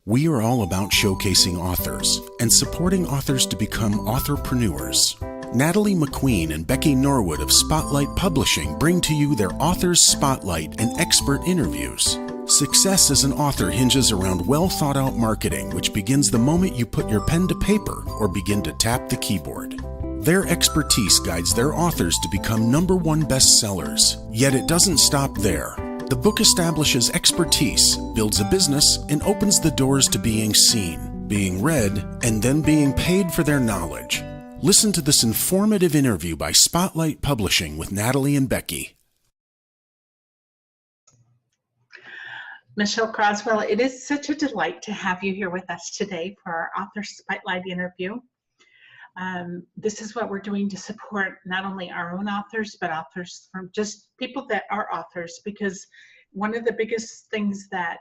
We are all about showcasing authors and supporting authors to become authorpreneurs. Natalie McQueen and Becky Norwood of Spotlight Publishing bring to you their Authors Spotlight and expert interviews. Success as an author hinges around well-thought-out marketing, which begins the moment you put your pen to paper or begin to tap the keyboard. Their expertise guides their authors to become #1 bestsellers, yet it doesn't stop there. The book establishes expertise, builds a business, and opens the doors to being seen, being read, and then being paid for their knowledge. Listen to this informative interview by Spotlight Publishing with Natalie and Becky. Michele Croswell, it is such a delight to have you here with us today for our Author Spotlight interview. This is what we're doing to support not only our own authors, but authors from just people that are authors, because one of the biggest things that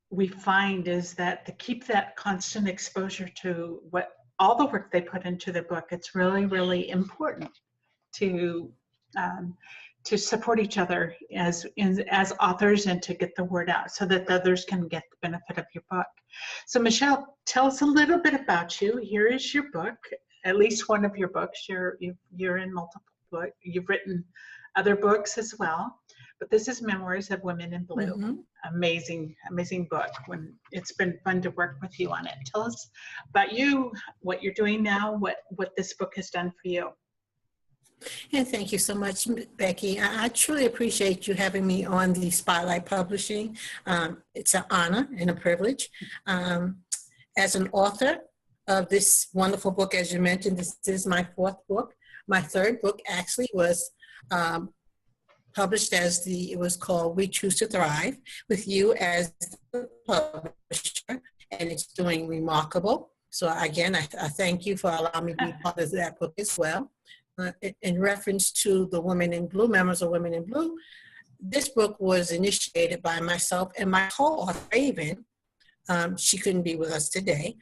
we find is that to keep that constant exposure to what all the work they put into the book, it's really, really important to support each other as authors and to get the word out so that others can get the benefit of your book. So Michele, tell us a little bit about you. Here is your book, at least one of your books. You're in multiple books. You've written other books as well, but this is Memoirs of Women in Blue. Mm-hmm. Amazing, amazing book. It's been fun to work with you on it. Tell us about you, what you're doing now, what this book has done for you. And thank you so much, Becky. I truly appreciate you having me on the Spotlight Publishing. It's an honor and a privilege. As an author of this wonderful book, as you mentioned, this is my 4th book. My 3rd book actually was published it was called We Choose to Thrive, with you as the publisher, and it's doing remarkable. So again, I thank you for allowing me to be part of that book as well. In reference to the Women in Blue, Memoirs of Women in Blue, this book was initiated by myself and my co-author, Raven. She couldn't be with us today.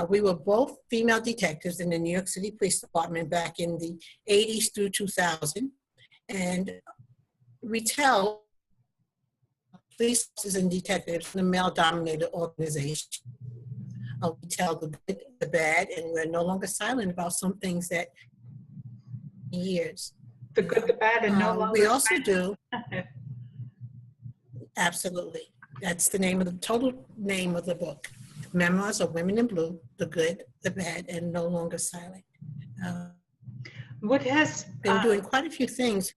We were both female detectives in the New York City Police Department back in the 80s through 2000. And we tell police officers and detectives in a male-dominated organization. We tell the good, the bad, and we're no longer silent about some things that years. The good, the bad, and no longer. We also do. Absolutely. That's the total name of the book. Memoirs of Women in Blue, the good, the bad, and no longer silent. What has been doing quite a few things.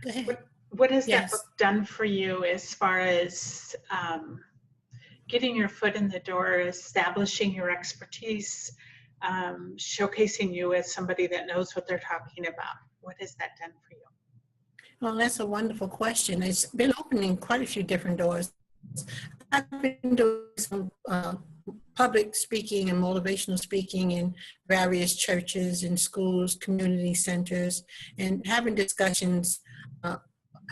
Go ahead. What has Yes. that book done for you as far as getting your foot in the door, establishing your expertise, showcasing you as somebody that knows what they're talking about? What has that done for you? Well, that's a wonderful question. It's been opening quite a few different doors. I've been doing some public speaking and motivational speaking in various churches and schools, community centers, and having discussions,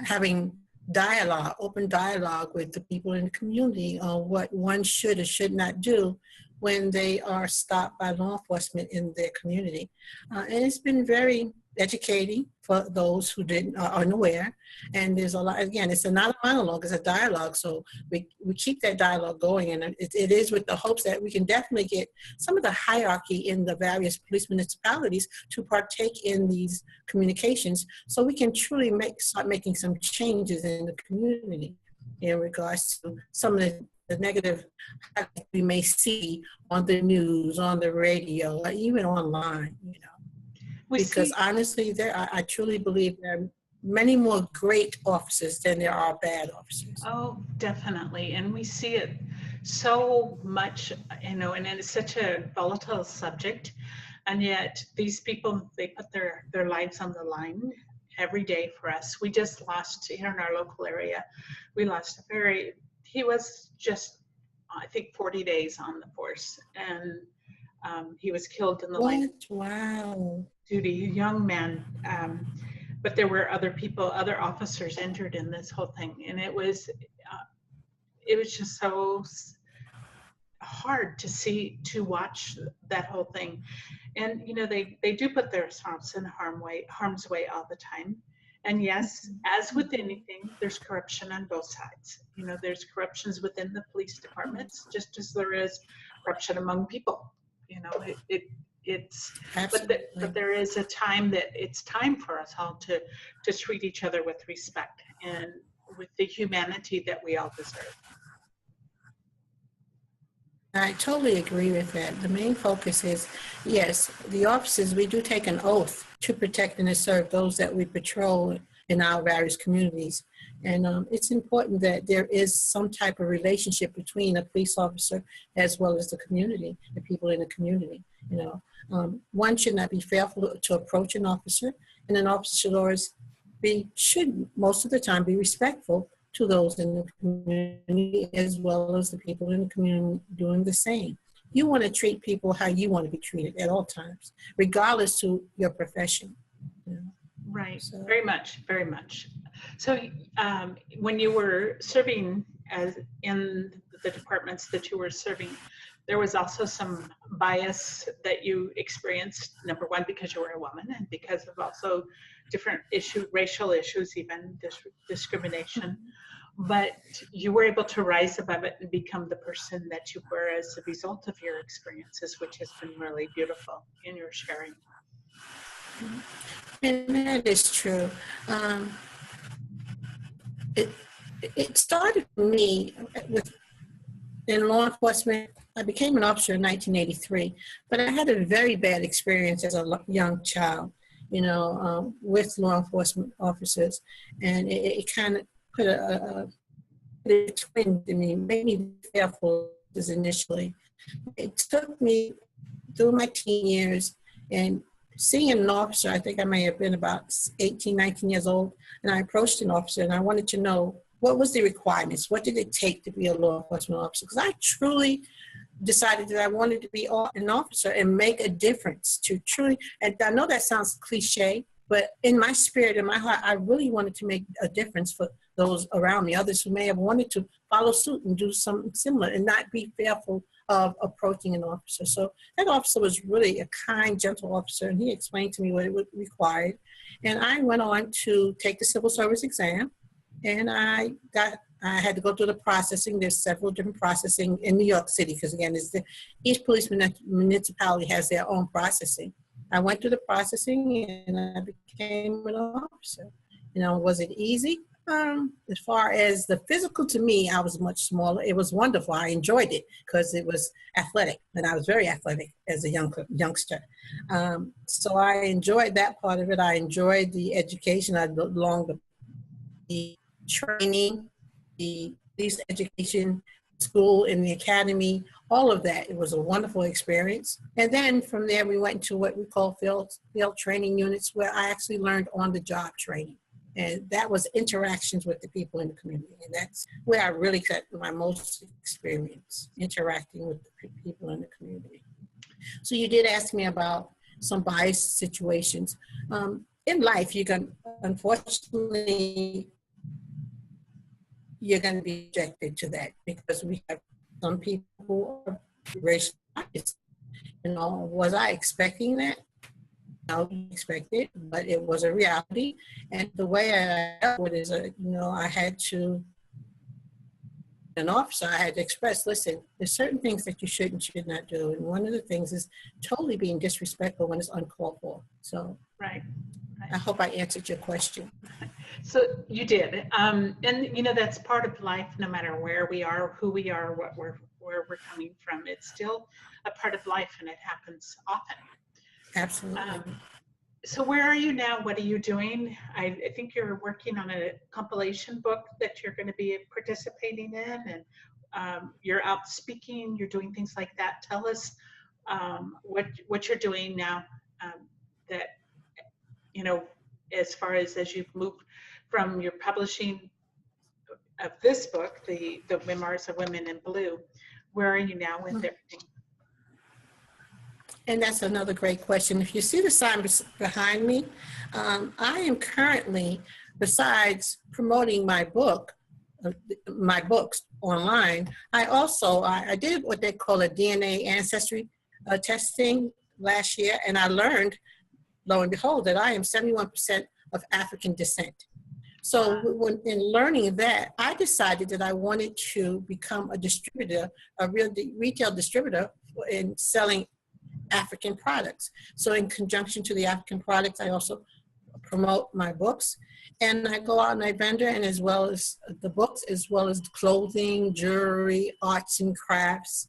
having dialogue, open dialogue with the people in the community on what one should or should not do when they are stopped by law enforcement in their community. And it's been very educating for those who are unaware. And there's a lot, again, it's not a monologue, it's a dialogue. So we keep that dialogue going. And it is with the hopes that we can definitely get some of the hierarchy in the various police municipalities to partake in these communications so we can truly start making some changes in the community in regards to some of the negative we may see on the news, on the radio, or even online, Because honestly, I truly believe there are many more great officers than there are bad officers. Oh, definitely. And we see it so much, and it's such a volatile subject. And yet these people, they put their lives on the line every day for us. We just lost, here in our local area, we lost he was just, I think, 40 days on the force. And he was killed in the line. Wow. Duty, young man, but there were other officers injured in this whole thing, and it was just so hard to watch that whole thing. And they do put themselves in harm's way all the time, And yes, as with anything, there's corruption on both sides. You know, there's corruptions within the police departments, just as there is corruption among people. You know, it's but there is a time that it's time for us all to treat each other with respect and with the humanity that we all deserve. I totally agree with that. The main focus is, yes, the officers, we do take an oath to protect and to serve those that we patrol in our various communities. And it's important that there is some type of relationship between a police officer as well as the community, the people in the community. You know, one should not be fearful to approach an officer, and an officer should always should most of the time be respectful to those in the community as well as the people in the community doing the same. You want to treat people how you want to be treated at all times, regardless to your profession. You know? Right, so. Very much, very much. So when you were serving as in the departments that you were serving, there was also some bias that you experienced, number one, because you were a woman, and because of also different racial issues, even discrimination. But you were able to rise above it and become the person that you were as a result of your experiences, which has been really beautiful in your sharing. And that is true. It started for me in law enforcement. I became an officer in 1983, but I had a very bad experience as a young child, you know, with law enforcement officers. And it kind of put a twinge in me, made me fearful initially. It took me through my teen years and seeing an officer. I think I may have been about 18, 19 years old, and I approached an officer and I wanted to know what was the requirements, what did it take to be a law enforcement officer? Because I truly decided that I wanted to be an officer and make a difference to truly, and I know that sounds cliche, but in my spirit, in my heart, I really wanted to make a difference for those around me, others who may have wanted to follow suit and do something similar and not be fearful of approaching an officer. So that officer was really a kind, gentle officer, and he explained to me what it would require. And I went on to take the civil service exam, and I had to go through the processing. There's several different processing in New York City, because again, each police municipality has their own processing. I went through the processing and I became an officer. You know, was it easy? As far as the physical, to me, I was much smaller. It was wonderful. I enjoyed it because it was athletic, and I was very athletic as a youngster. So I enjoyed that part of it. I enjoyed the education. I longed the training, the police education, school and the academy, all of that. It was a wonderful experience. And then from there, we went to what we call field training units, where I actually learned on-the-job training. And that was interactions with the people in the community. And that's where I really got my most experience, interacting with the people in the community. So you did ask me about some bias situations. In life, unfortunately, you're going to be subjected to that, because we have some people who are racial biased. You know, was I expecting that? I didn't expect it, but it was a reality. And the way I dealt with it is, you know, I had to, an officer, I had to express, listen, there's certain things that you should not do. And one of the things is totally being disrespectful when it's uncalled for. So right. I hope I answered your question. So you did. And, you know, that's part of life, no matter where we are, who we are, where we're coming from. It's still a part of life, and it happens often. Absolutely. So where are you now? What are you doing? I think you're working on a compilation book that you're going to be participating in, and you're out speaking, you're doing things like that. Tell us what you're doing now, that, you know, as far as you've moved from your publishing of this book, the Memoirs of Women in Blue, where are you now with everything? And that's another great question. If you see the sign behind me, I am currently, besides promoting my books online, I did what they call a DNA ancestry testing last year, and I learned, lo and behold, that I am 71% of African descent. So when, in learning that, I decided that I wanted to become a distributor, a real retail distributor in selling African products. So in conjunction to the African products, I also promote my books, and I go out and I vendor, and as well as the books, as well as clothing, jewelry, arts and crafts,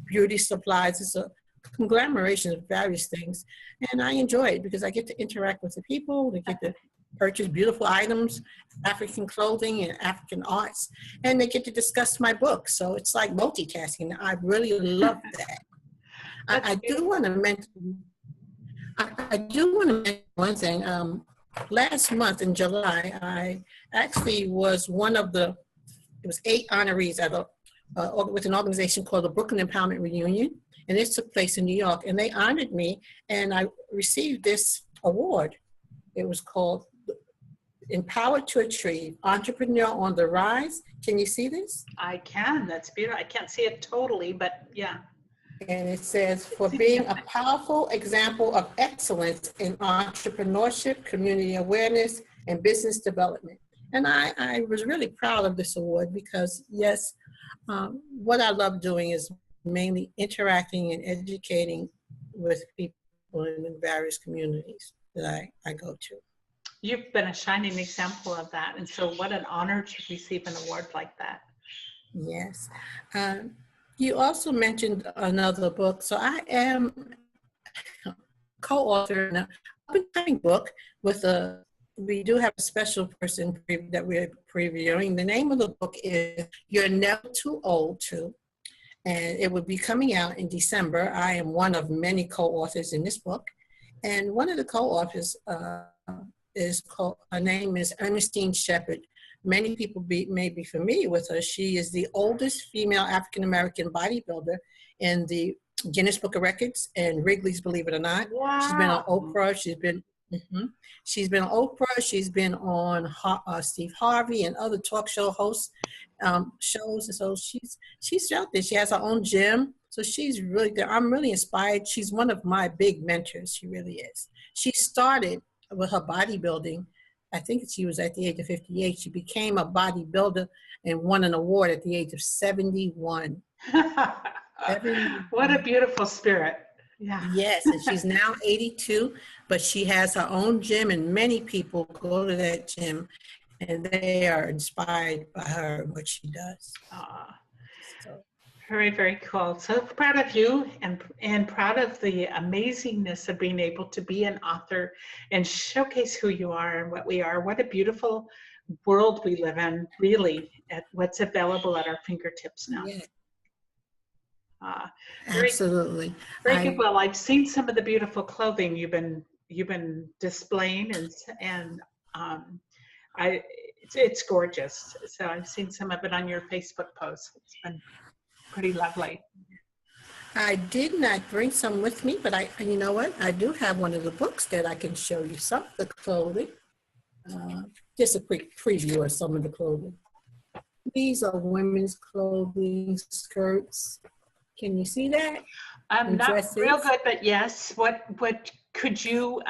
beauty supplies. It's a conglomeration of various things, and I enjoy it because I get to interact with the people. They get to purchase beautiful items, African clothing and African arts, and they get to discuss my book. So it's like multitasking. I really love that. I do want to mention. I do want to mention one thing. Last month in July, I actually was one of the, it was 8 honorees at with an organization called the Brooklyn Empowerment Reunion, and this took place in New York, and they honored me, and I received this award. It was called Empowered to Achieve, Entrepreneur on the Rise. Can you see this? I can. That's beautiful. I can't see it totally, but yeah. And it says, for being a powerful example of excellence in entrepreneurship, community awareness, and business development. And I was really proud of this award because, yes, what I love doing is mainly interacting and educating with people in various communities that I go to. You've been a shining example of that. And so what an honor to receive an award like that. Yes. You also mentioned another book. So I am co-author in an up-and-coming book with we do have a special person that we're previewing. The name of the book is You're Never Too Old To, and it will be coming out in December. I am one of many co-authors in this book. And one of the co-authors her name is Ernestine Shepherd. Many people may be familiar with her. She is the oldest female African-American bodybuilder in the Guinness Book of Records and Wrigley's Believe It or Not. Wow. She's been on Oprah. She's been on Oprah. She's been on Steve Harvey and other talk show hosts shows. And so she's out there. She has her own gym. So she's really there. I'm really inspired. She's one of my big mentors. She really is. She started with her bodybuilding. I think she was at the age of 58. She became a bodybuilder and won an award at the age of 71. What a beautiful spirit. Yeah. Yes, and she's now 82, but she has her own gym, and many people go to that gym and they are inspired by her and what she does. So. Very, very cool. So proud of you and proud of the amazingness of being able to be an author and showcase who you are and what we are. What a beautiful world we live in, really, at what's available at our fingertips now. Yeah. Absolutely. Very good. Well, I've seen some of the beautiful clothing you've been displaying, and it's gorgeous. So I've seen some of it on your Facebook posts. It's been pretty lovely. I did not bring some with me, but you know what? I do have one of the books that I can show you some of the clothing. Just a quick preview of some of the clothing. These are women's clothing, skirts. Can you see that? Not real good, but yes. What could you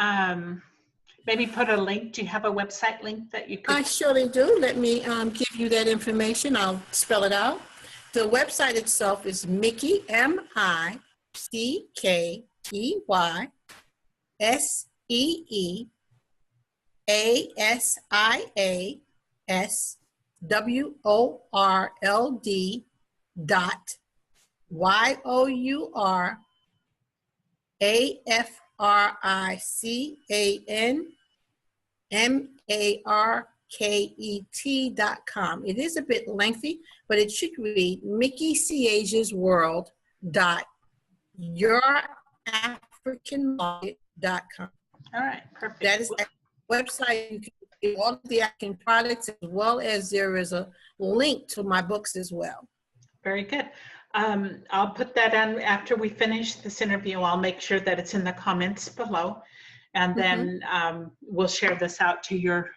maybe put a link? Do you have a website link that you could? I surely do. Let me give you that information. I'll spell it out. The website itself is Mickey, MickeyCrosswell.com. It is a bit lengthy, but it should read MickeyCiagesWorld.YourAfricanMarket.com. All right, perfect. That is the website. You can get all of the African products, as well as there is a link to my books as well. Very good. I'll put that on after we finish this interview. I'll make sure that it's in the comments below, and then we'll share this out to your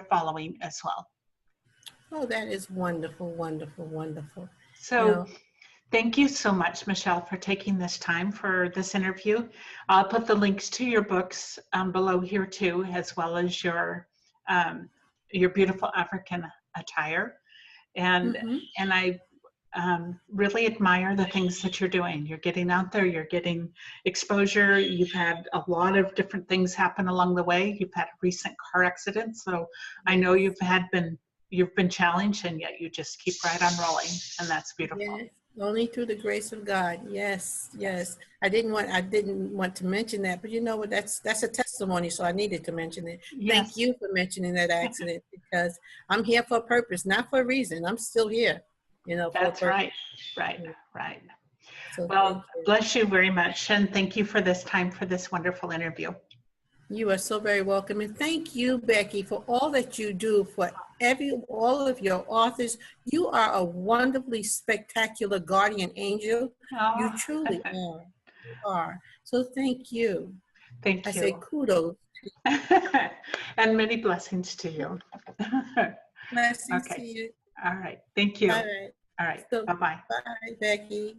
following as well. Oh, that is wonderful, wonderful, wonderful. So Thank you so much, Michele, for taking this time for this interview. I'll put the links to your books below here too, as well as your beautiful African attire. And I really admire the things that you're doing. You're getting out there, you're getting exposure. You've had a lot of different things happen along the way. You've had a recent car accident, so I know you've been challenged, and yet you just keep right on rolling, and that's beautiful. Yes, only through the grace of God. Yes, yes. I didn't want to mention that, but you know what? That's a testimony, so I needed to mention it. Yes. Thank you for mentioning that accident, because I'm here for a purpose, not for a reason. I'm still here, you know. That's for a right, purpose. right. So Well, bless you very much, and thank you for this time for this wonderful interview. You are so very welcome. And thank you, Becky, for all that you do for all of your authors. You are a wonderfully spectacular guardian angel. Oh. You truly are. You are. So thank you. Thank you. I say kudos. And many blessings to you. Blessings Okay. to you. All right. Thank you. All right. All right. So, Bye-bye. bye, Becky.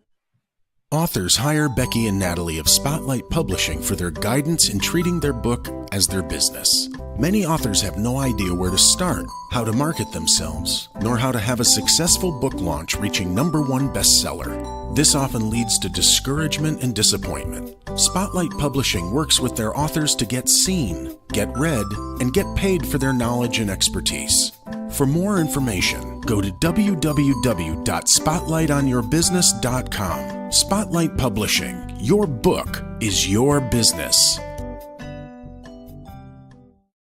Authors hire Becky and Natalie of Spotlight Publishing for their guidance in treating their book as their business. Many authors have no idea where to start, how to market themselves, nor how to have a successful book launch reaching #1 bestseller. This often leads to discouragement and disappointment. Spotlight Publishing works with their authors to get seen, get read, and get paid for their knowledge and expertise. For more information, go to www.spotlightonyourbusiness.com. Spotlight Publishing. Your book is your business.